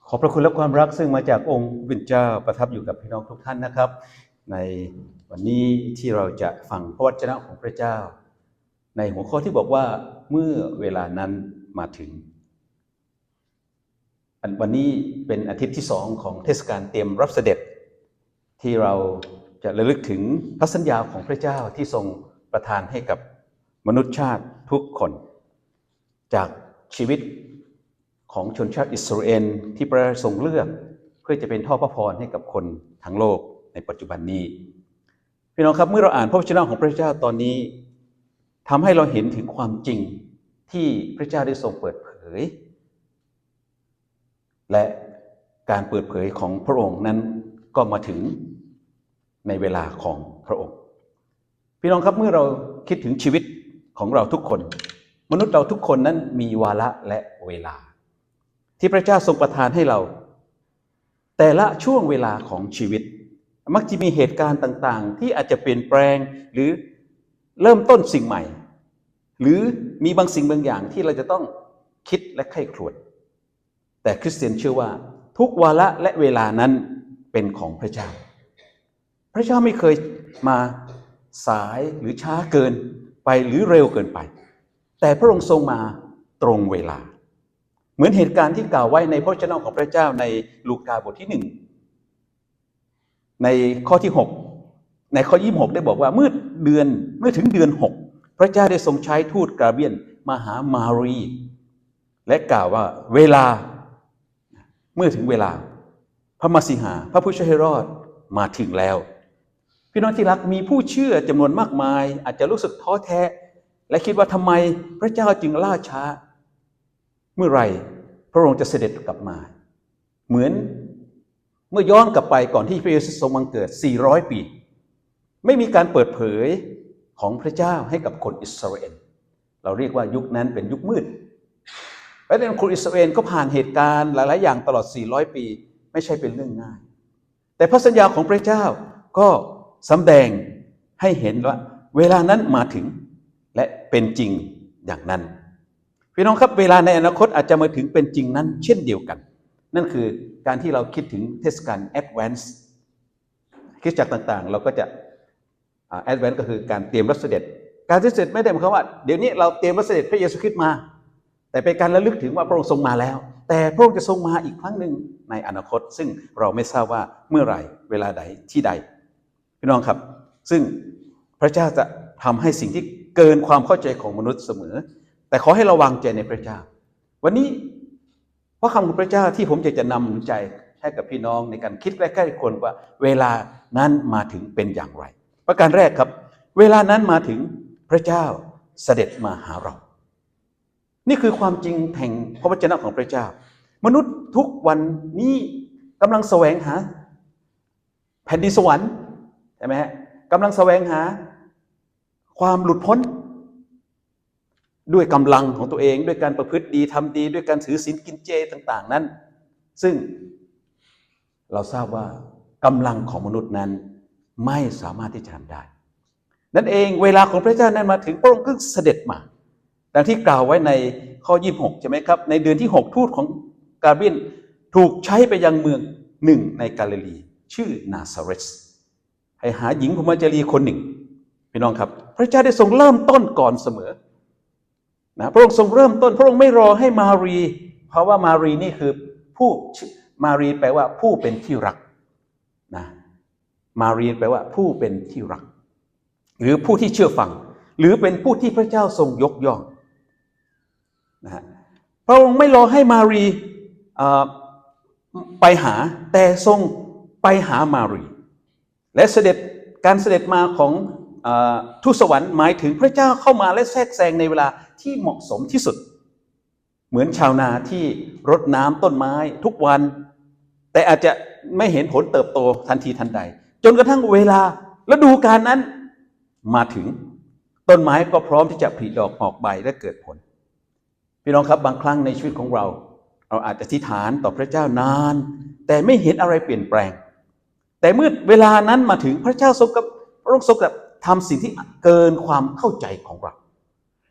ขอบพระคุณและความรักซึ่งมาจากองค์พระผู้เป็นเจ้าประทับอยู่กับพี่น้องทุกท่านนะครับในวันนี้ที่เราจะฟังพระวจนะของพระเจ้าในหัวข้อที่บอกว่าเมื่อเวลานั้นมาถึงวันนี้เป็นอาทิตย์ที่2ของเทศกาลเตรียมรับเสด็จที่เราจะระลึกถึงพระสัญญาของพระเจ้าที่ทรงประทานให้กับมนุษยชาติทุกคนจากชีวิตของชนชาติอิสราเอลที่พระทรงเลือกเพื่อจะเป็นท่อพระพรให้กับคนทั้งโลกในปัจจุบันนี้พี่น้องครับเมื่อเราอ่านพระวจนะของพระเจ้าตอนนี้ทำให้เราเห็นถึงความจริงที่พระเจ้าได้ทรงเปิดเผยและการเปิดเผยของพระองค์นั้นก็มาถึงในเวลาของพระองค์พี่น้องครับเมื่อเราคิดถึงชีวิตของเราทุกคนมนุษย์เราทุกคนนั้นมีวาระและเวลาที่พระเจ้าทรงประทานให้เราแต่ละช่วงเวลาของชีวิตมักจะมีเหตุการณ์ต่างๆที่อาจจะเปลี่ยนแปลงหรือเริ่มต้นสิ่งใหม่หรือมีบางสิ่งบางอย่างที่เราจะต้องคิดและใคร่ครวญแต่คริสเตียนเชื่อว่าทุกวาระและเวลานั้นเป็นของพระเจ้าพระเจ้าไม่เคยมาสายหรือช้าเกินไปหรือเร็วเกินไปแต่พระองค์ทรงมาตรงเวลาเหมือนเหตุการณ์ที่กล่าวไว้ในพระวจนะของพระเจ้าในลูกาบทที่1ในข้อที่6ในข้อ26ได้บอกว่าเมื่อถึงเดือน6พระเจ้าได้ทรงใช้ทูตกาเบรียลมาหามารีและกล่าวว่าเวลาเมื่อถึงเวลาพระมสีหาพระผู้ช่วยให้รอดมาถึงแล้วพี่น้องที่รักมีผู้เชื่อจำนวนมากมายอาจจะรู้สึกท้อแท้และคิดว่าทำไมพระเจ้าจึงล่าช้าเมื่อไรพระองค์จะเสด็จกลับมาเหมือนเมื่อย้อนกลับไปก่อนที่พระเยซูทรงบังเกิด400 ปีไม่มีการเปิดเผยของพระเจ้าให้กับคนอิสราเอลเราเรียกว่ายุคนั้นเป็นยุคมืดและในคนอิสราเอลก็ผ่านเหตุการณ์หลายๆอย่างตลอด400 ปีไม่ใช่เป็นเรื่องง่ายแต่พระสัญญาของพระเจ้าก็สำแดงให้เห็นว่าเวลานั้นมาถึงและเป็นจริงอย่างนั้นพี่น้องครับเวลาในอนาคตอาจจะมาถึงเป็นจริงนั้นเช่นเดียวกันนั่นคือการที่เราคิดถึงเทศกาลแอดแวนซ์คริสตจักรต่างๆเราก็จะแอดแวนซ์ก็คือการเตรียมรับเสด็จการเสด็จไม่ได้หมายความว่าเดี๋ยวนี้เราเตรียมรับเสด็จพระเยซูคริสต์มาแต่เป็นการระลึกถึงว่าพระองค์ทรงมาแล้วแต่พระองค์จะทรงมาอีกครั้งหนึ่งในอนาคตซึ่งเราไม่ทราบว่าเมื่อไหร่เวลาใดที่ใดพี่น้องครับซึ่งพระเจ้าจะทำให้สิ่งที่เกินความเข้าใจของมนุษย์เสมอแต่ขอให้เราวางใจในพระเจ้าวันนี้พระคำของพระเจ้าที่ผมอยากจะนำใจให้กับพี่น้องในการคิดใกล้ๆคนว่าเวลานั้นมาถึงเป็นอย่างไรประการแรกครับเวลานั้นมาถึงพระเจ้าเสด็จมาหาเรานี่คือความจริงแห่งพระวจนะของพระเจ้ามนุษย์ทุกวันนี้กำลังแสวงหาแผ่นดินสวรรค์ใช่ไหมฮะกำลังแสวงหาความหลุดพ้นด้วยกำลังของตัวเองด้วยการประพฤติดีทำดีด้วยการถือศีลกินเจต่างๆนั้นซึ่งเราทราบว่ากำลังของมนุษย์นั้นไม่สามารถที่จะทำได้นั่นเองเวลาของพระเจ้านั้นมาถึงพระองค์ก็เสด็จมาดังที่กล่าวไว้ในข้อ26ใช่ไหมครับในเดือนที่6ทูตของกาเบรียลถูกใช้ไปยังเมืองหนึ่งในกาลิลีชื่อนาซาเรตให้หาหญิงพรหมจารีคนหนึ่งพี่น้องครับพระเจ้าได้ทรงเริ่มต้นก่อนเสมอนะพระองค์ทรงเริ่มต้นพระองค์ไม่รอให้มารีเพราะว่ามารีนี่คือมารีแปลว่าผู้เป็นที่รักนะมารีแปลว่าผู้เป็นที่รักหรือผู้ที่เชื่อฟังหรือเป็นผู้ที่พระเจ้าทรงยกย่องนะฮะพระองค์ไม่รอให้มารีไปหาแต่ทรงไปหามารีและการเสด็จมาของทูตสวรรค์หมายถึงพระเจ้าเข้ามาและแทรกแซงในเวลาที่เหมาะสมที่สุดเหมือนชาวนาที่รดน้ำต้นไม้ทุกวันแต่อาจจะไม่เห็นผลเติบโตทันทีทันใดจนกระทั่งเวลาฤดูกาลนั้นมาถึงต้นไม้ก็พร้อมที่จะผลิดอกออกใบและเกิดผลพี่น้องครับบางครั้งในชีวิตของเราอาจจะอธิษฐานต่อพระเจ้านานแต่ไม่เห็นอะไรเปลี่ยนแปลงแต่เมื่อเวลานั้นมาถึงพระเจ้าทรงกับทำสิ่งที่เกินความเข้าใจของเรา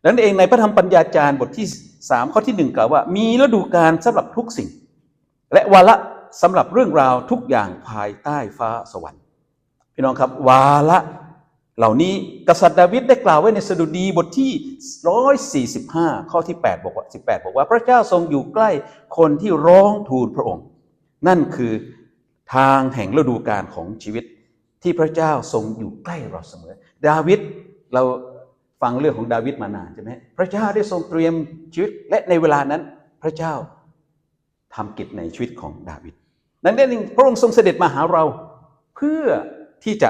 ดังนั้นเองในพระธรรมปัญญาจารย์บทที่3ข้อที่1กล่าวว่ามีฤดูกาลสำหรับทุกสิ่ง และวาระสำหรับเรื่องราวทุกอย่างภายใต้ฟ้าสวรรค์พี่น้องครับวาระเหล่านี้กษัตริย์ดาวิดได้กล่าวไว้ในสดุดีบทที่145ข้อที่8บอกว่า18บอกว่าพระเจ้าทรงอยู่ใกล้คนที่ร้องทูลพระองค์นั่นคือทางแห่งฤดูกาลของชีวิตที่พระเจ้าทรงอยู่ใกล้เราเสมอดาวิดเราฟังเรื่องของดาวิดมานานใช่ไหมพระเจ้าได้ทรงเตรียมชีวิตและในเวลานั้นพระเจ้าทำกิจในชีวิตของดาวิดนั้นเองพระองค์ทรงเสด็จมาหาเราเพื่อที่จะ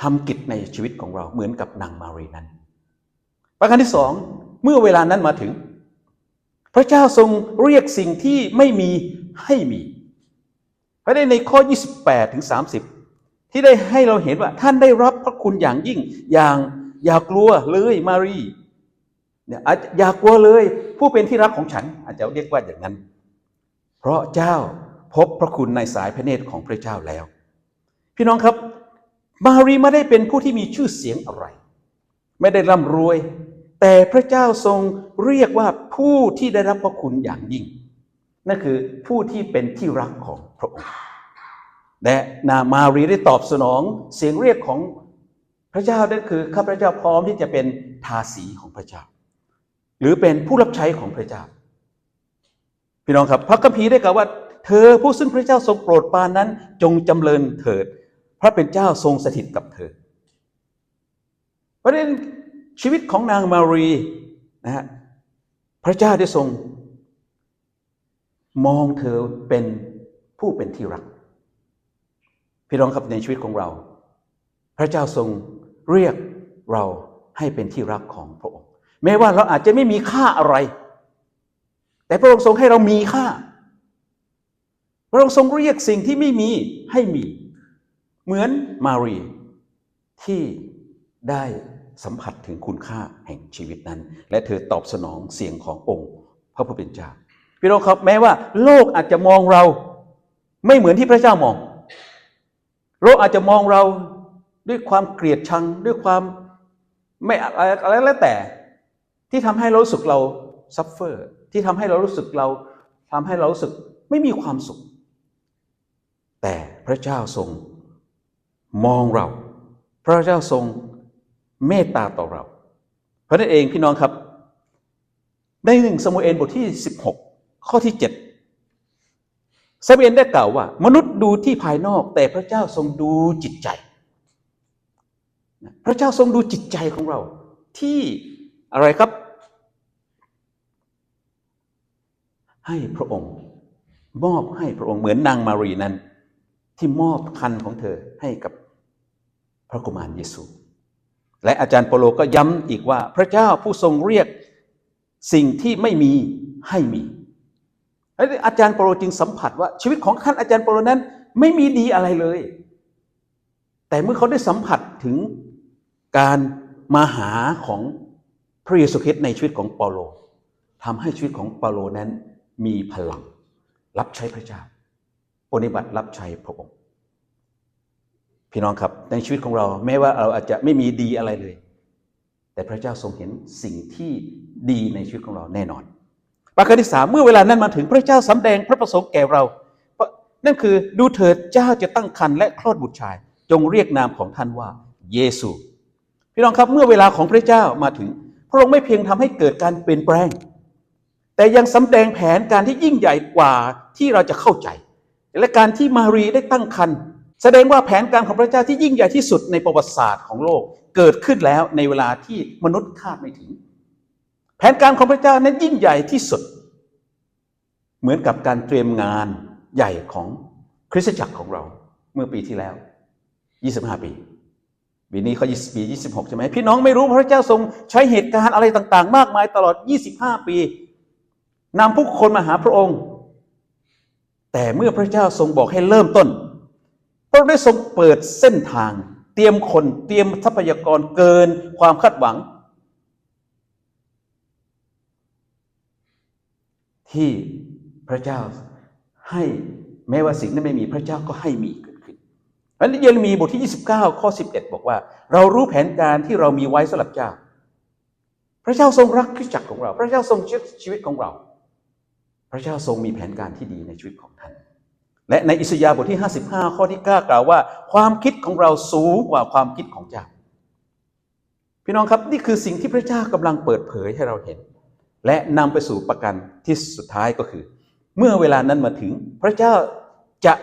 ทำกิจในชีวิตของเราเหมือนกับนางมารีนั้นประการที่สองเมื่อเวลานั้นมาถึงพระเจ้าทรงเรียกสิ่งที่ไม่มีให้มีเพราะในข้อ28ถึง30ที่ได้ให้เราเห็นว่าท่านได้รับพระคุณอย่างยิ่งอย่างอย่ากลัวเลยมารีเนี่ยอย่ากลัวเลยผู้เป็นที่รักของฉันอาจจะเรียกว่าอย่างนั้นเพราะเจ้าพบพระคุณในสายพระเนตรของพระเจ้าแล้วพี่น้องครับมารีไม่ได้เป็นผู้ที่มีชื่อเสียงอะไรไม่ได้ร่ำรวยแต่พระเจ้าทรงเรียกว่าผู้ที่ได้รับพระคุณอย่างยิ่งนั่นคือผู้ที่เป็นที่รักของพระองค์และนางมารีได้ตอบสนองเสียงเรียกของพระเจ้านั่นคือข้าพเจ้าพร้อมที่จะเป็นทาสีของพระเจ้าหรือเป็นผู้รับใช้ของพระเจ้าพี่น้องครับพระคัมภีร์ได้กล่าวว่าเธอผู้ซึ่งพระเจ้าทรงโปรดปรานนั้นจงจำเริญเถิดพระเป็นเจ้าทรงสถิตกับเธอเพราะฉะนั้นชีวิตของนางมารีนะฮะพระเจ้าได้ทรงมองเธอเป็นผู้เป็นที่รักพี่น้องครับในชีวิตของเราพระเจ้าทรงเรียกเราให้เป็นที่รักของพระองค์แม้ว่าเราอาจจะไม่มีค่าอะไรแต่พระองค์ทรงให้เรามีค่าพระองค์ทรงเรียกสิ่งที่ไม่มีให้มีเหมือนมารีที่ได้สัมผัสถึงคุณค่าแห่งชีวิตนั้นและเธอตอบสนองเสียงขององค์พระผู้เป็นเจ้าพี่น้องครับแม้ว่าโลกอาจจะมองเราไม่เหมือนที่พระเจ้ามองโลกอาจจะมองเราด้วยความเกลียดชังด้วยความไม่อะไรแล้วแต่ที่ทำให้เรารู้สึกเราซัฟเฟอร์ที่ทำให้เรารู้สึกไม่มีความสุขแต่พระเจ้าทรงมองเราพระเจ้าทรงเมตตาต่อเราเพราะนั่นเองพี่น้องครับใน1 ซามูเอลบทที่16ข้อที่7ซามูเอลได้กล่าวว่ามนุษย์ดูที่ภายนอกแต่พระเจ้าทรงดูจิตใจพระเจ้าทรงดูจิตใจของเราที่อะไรครับให้พระองค์มอบให้พระองค์เหมือนนางมารีนั้นที่มอบคันของเธอให้กับพระกุมารเยซูและอาจารย์เปโลก็ย้ำอีกว่าพระเจ้าผู้ทรงเรียกสิ่งที่ไม่มีให้มีและอาจารย์เปโลจึงสัมผัสว่าชีวิตของท่านอาจารย์เปโลนั้นไม่มีดีอะไรเลยแต่เมื่อเขาได้สัมผัสถึงการมาหาของพระเยซูคริสต์ในชีวิตของเปโลทำให้ชีวิตของเปโลนั้นมีพลังรับใช้พระเจ้าปฏิบัติรับใช้พระองค์พี่น้องครับในชีวิตของเราแม้ว่าเราอาจจะไม่มีดีอะไรเลยแต่พระเจ้าทรงเห็นสิ่งที่ดีในชีวิตของเราแน่นอนประการที่3เมื่อเวลานั้นมาถึงพระเจ้าสำแดงพระประสงค์แก่เรานั่นคือดูเถิดเจ้าจะตั้งครรภ์และคลอดบุตรชายจงเรียกนามของท่านว่าเยซูพี่น้องครับเมื่อเวลาของพระเจ้ามาถึงพระองค์ไม่เพียงทำให้เกิดการเปลี่ยนแปลงแต่ยังสำแดงแผนการที่ยิ่งใหญ่กว่าที่เราจะเข้าใจและการที่มารีได้ตั้งครรภ์แสดงว่าแผนการของพระเจ้าที่ยิ่งใหญ่ที่สุดในประวัติศาสตร์ของโลกเกิดขึ้นแล้วในเวลาที่มนุษย์คาดไม่ถึงแผนการของพระเจ้านั้นยิ่งใหญ่ที่สุดเหมือนกับการเตรียมงานใหญ่ของคริสตจักรของเราเมื่อปีที่แล้ว25 ปีปีนี้เขาปี26ใช่ไหมพี่น้องไม่รู้พระเจ้าทรงใช้เหตุการณ์อะไรต่างๆมากมายตลอด25 ปีนำผู้คนมาหาพระองค์แต่เมื่อพระเจ้าทรงบอกให้เริ่มต้นพระองค์ได้ทรงเปิดเส้นทางเตรียมคนเตรียมทรัพยากรเกินความคาดหวังที่พระเจ้าให้แม้ว่าสิ่งนั้นไม่มีพระเจ้าก็ให้มีเกิดขึ้นอันนี้เยเรมีบทที่29ข้อ11บอกว่าเรารู้แผนการที่เรามีไว้สำหรับเจ้าพระเจ้าทรงรักคริสตจักรของเราพระเจ้าทรงเชื่อชีวิตของเรา พระเจ้าทรงมีแผนการที่ดีในชีวิตของท่านและในอิสยาห์บทที่55ข้อที่9กล่าวว่าความคิดของเราสูงกว่าความคิดของเจ้าพี่น้องครับนี่คือสิ่งที่พระเจ้ากำลังเปิดเผยให้เราเห็นและนำไปสู่ประการที่สุดท้ายก็คือเมื่อเวลานั้นมาถึงพระเจ้าจะ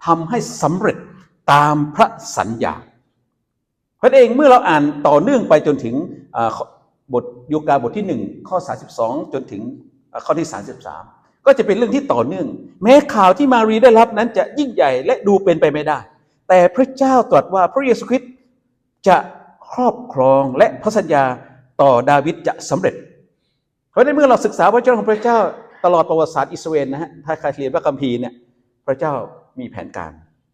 ทำให้สำเร็จตามพระสัญญาเพราะเองเมื่อเราอ่านต่อเนื่องไปจนถึงบทโยกาบทที่1ข้อ32จนถึงข้อที่33ก็จะเป็นเรื่องที่ต่อเนื่องแม้ข่าวที่มารีได้รับนั้นจะยิ่งใหญ่และดูเป็นไปไม่ได้แต่พระเจ้าตรัสว่าพระเยซูคริสต์จะครอบครองและพระสัญญาต่อดาวิดจะสำเร็จเพราะในเมื่อเราศึกษาพระเจ้าของพระเจ้าตลอดประวัติศาสตร์อิสราเอลนะฮะถ้าใครเรียนพระคัมภีร์เนี่ยพระเจ้ามีแผนการ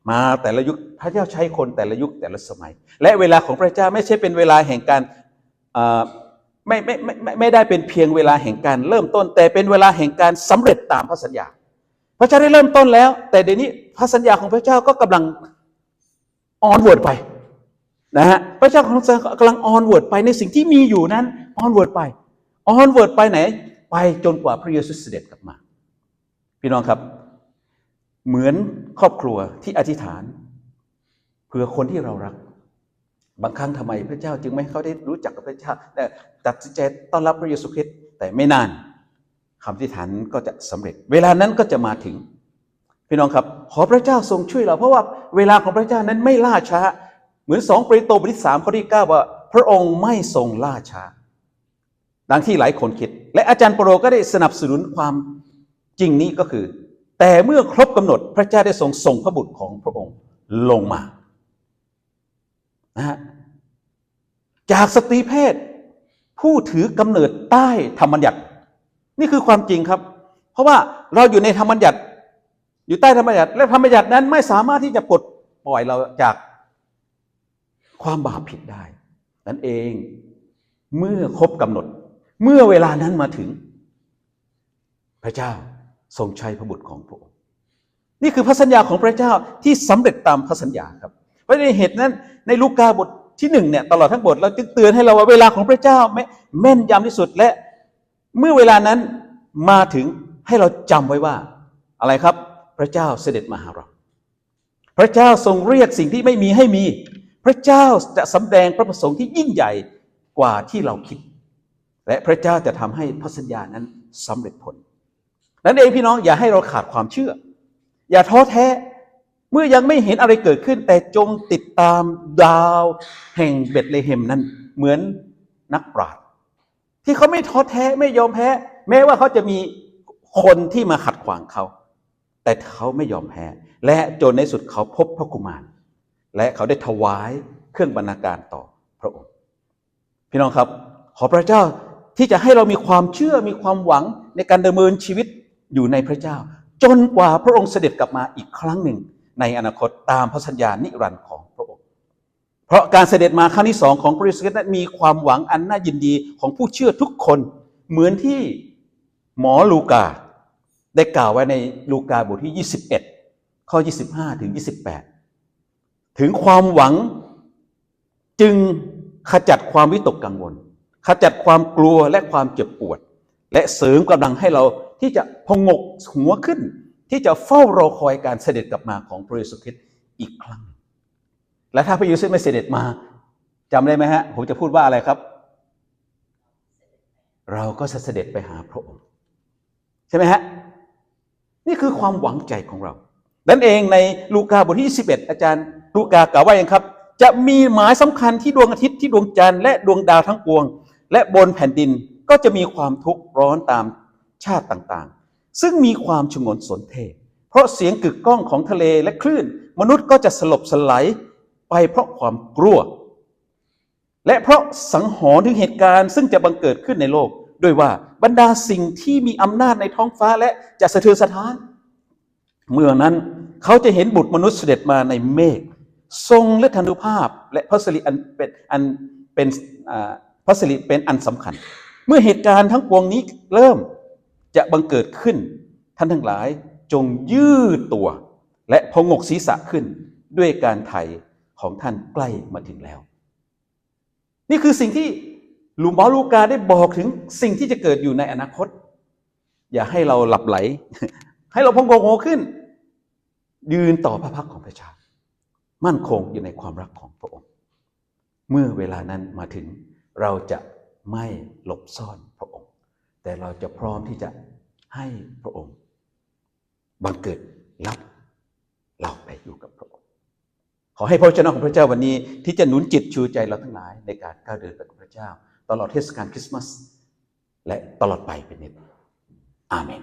มาแต่ละยุคพระเจ้าใช้คนแต่ละยุคแต่ละสมัยและเวลาของพระเจ้าไม่ใช่เป็นเวลาแห่งการไม่ได้เป็นเพียงเวลาแห่งการเริ่มต้นแต่เป็นเวลาแห่งการสำเร็จตามพระสัญญาพระเจ้าได้เริ่มต้นแล้วแต่เดี๋ยวนี้พระสัญญาของพระเจ้าก็กำลังออนเวิร์ดไปนะฮะพระเจ้าของเรากำลังออนเวิร์ดไปในสิ่งที่มีอยู่นั้นออนเวิร์ดไปไหนไปจนกว่าพระเยซูเสด็จกลับมาพี่น้องครับเหมือนครอบครัวที่อธิษฐานเพื่อคนที่เรารักบางครั้งทำไมพระเจ้าจึงไม่ให้เขาได้รู้จักกับพระเจ้าแต่ตัดสินใจต้อนรับพระเยซูคริสต์แต่ไม่นานคำอธิษฐานก็จะสำเร็จเวลานั้นก็จะมาถึงพี่น้องครับขอพระเจ้าทรงช่วยเราเพราะว่าเวลาของพระเจ้านั้นไม่ล่าช้าเหมือน2 เปโตรบทที่3ข้อที่9ว่าพระองค์ไม่ทรงล่าช้าดังที่หลายคนคิดและอาจารย์เปโตรก็ได้สนับสนุนความจริงนี้ก็คือแต่เมื่อครบกำหนดพระเจ้าได้ทรงส่งพระบุตรของพระองค์ลงมานะฮะจากสตรีเพศผู้ถือกำเนิดใต้ธรรมบัญญัตินี่คือความจริงครับเพราะว่าเราอยู่ในธรรมบัญญัติอยู่ใต้ธรรมบัญญัติและธรรมบัญญัตินั้นไม่สามารถที่จะปลดปล่อยเราจากความบาปผิดได้นั่นเองเมื่อครบกำหนดเมื่อเวลานั้นมาถึงพระเจ้าทรงใช้พระบุตรของพระองค์นี่คือพระสัญญาของพระเจ้าที่สำเร็จตามพระสัญญาครับเพราะในเหตุนั้นในลูกาบทที่1เนี่ยตลอดทั้งบทเราจึงเตือนให้เราว่าเวลาของพระเจ้าแม่นยำที่สุดและเมื่อเวลานั้นมาถึงให้เราจำไว้ว่าอะไรครับพระเจ้าเสด็จมาหาเราพระเจ้าทรงเรียกสิ่งที่ไม่มีให้มีพระเจ้าจะสำแดงพระประสงค์ที่ยิ่งใหญ่กว่าที่เราคิดและพระเจ้าจะทำให้พระสัญญานั้นสำเร็จผลนั่นเองพี่น้องอย่าให้เราขาดความเชื่ออย่าท้อแท้เมื่อยังไม่เห็นอะไรเกิดขึ้นแต่จงติดตามดาวแห่งเบธเลเฮมนั้นเหมือนนักปราชญ์ที่เขาไม่ท้อแท้ไม่ยอมแพ้แม้ว่าเขาจะมีคนที่มาขัดขวางเขาแต่เขาไม่ยอมแพ้และจนในสุดเขาพบพระกุมารและเขาได้ถวายเครื่องบรรณาการต่อพระองค์พี่น้องครับขอพระเจ้าที่จะให้เรามีความเชื่อมีความหวังในการดำเนินชีวิตอยู่ในพระเจ้าจนกว่าพระองค์เสด็จกลับมาอีกครั้งหนึ่งในอนาคตตามพระสัญญานิรันดร์ของพระองค์เพราะการเสด็จมาครั้งที่2ของพระเยซูคริสต์นั้นมีความหวังอันน่ายินดีของผู้เชื่อทุกคนเหมือนที่หมอลูกาได้กล่าวไว้ในลูกาบทที่21ข้อ25ถึง28ถึงความหวังจึงขจัดความวิตกกังวลขจัดความกลัวและความเจ็บปวดและเสริมกำลังให้เราที่จะพงกหัวขึ้นที่จะเฝ้ารอคอยการเสด็จกลับมาของพระเยซูคริสต์อีกครั้งและถ้าพระเยซูไม่เสด็จมาจำได้ไหมฮะผมจะพูดว่าอะไรครับเราก็จะเสด็จไปหาพระองค์ใช่ไหมฮะนี่คือความหวังใจของเรานั่นเองในลูกาบทที่21อาจารย์ลูกากล่าวว่าอย่างครับจะมีหมายสำคัญที่ดวงอาทิตย์ที่ดวงจันทร์และดวงดาวทั้งปวงและบนแผ่นดินก็จะมีความทุกข์ร้อนตามชาติต่างๆซึ่งมีความชงนสนเทเพราะเสียงกึกก้องของทะเลและคลื่นมนุษย์ก็จะสลบสลายไปเพราะความกลัวและเพราะสังหรณ์ถึงเหตุการณ์ซึ่งจะบังเกิดขึ้นในโลกด้วยว่าบรรดาสิ่งที่มีอำนาจในท้องฟ้าและจะสะเทือนสะท้านเมื่อนั้นเขาจะเห็นบุตรมนุษย์เสด็จมาในเมฆทรงฤทธานุภาพและพระสิริพระสิริเป็นอันสำคัญเมื่อเหตุการณ์ทั้งปวงนี้เริ่มจะบังเกิดขึ้นท่านทั้งหลายจงยืดตัวและพงกศีรษะขึ้นด้วยการไถ่ของท่านใกล้มาถึงแล้วนี่คือสิ่งที่หมอลูกาได้บอกถึงสิ่งที่จะเกิดอยู่ในอนาคต อย่าให้เราหลับไหล ให้เราพองโงขึ้น ยืนต่อพระพักของพระเจ้ามั่นคงอยู่ในความรักของพระองค์เมื่อเวลานั้นมาถึงเราจะไม่หลบซ่อนพระองค์แต่เราจะพร้อมที่จะให้พระองค์บังเกิดรับเราไปอยู่กับพระองค์ขอให้พระวจนะของพระเจ้าวันนี้ที่จะหนุนจิตชูใจเราทั้งหลายในการก้าวเดินไปกับพระเจ้าตลอดเทศกาลคริสต์มาสและตลอดไปเป็นนิจอาเมน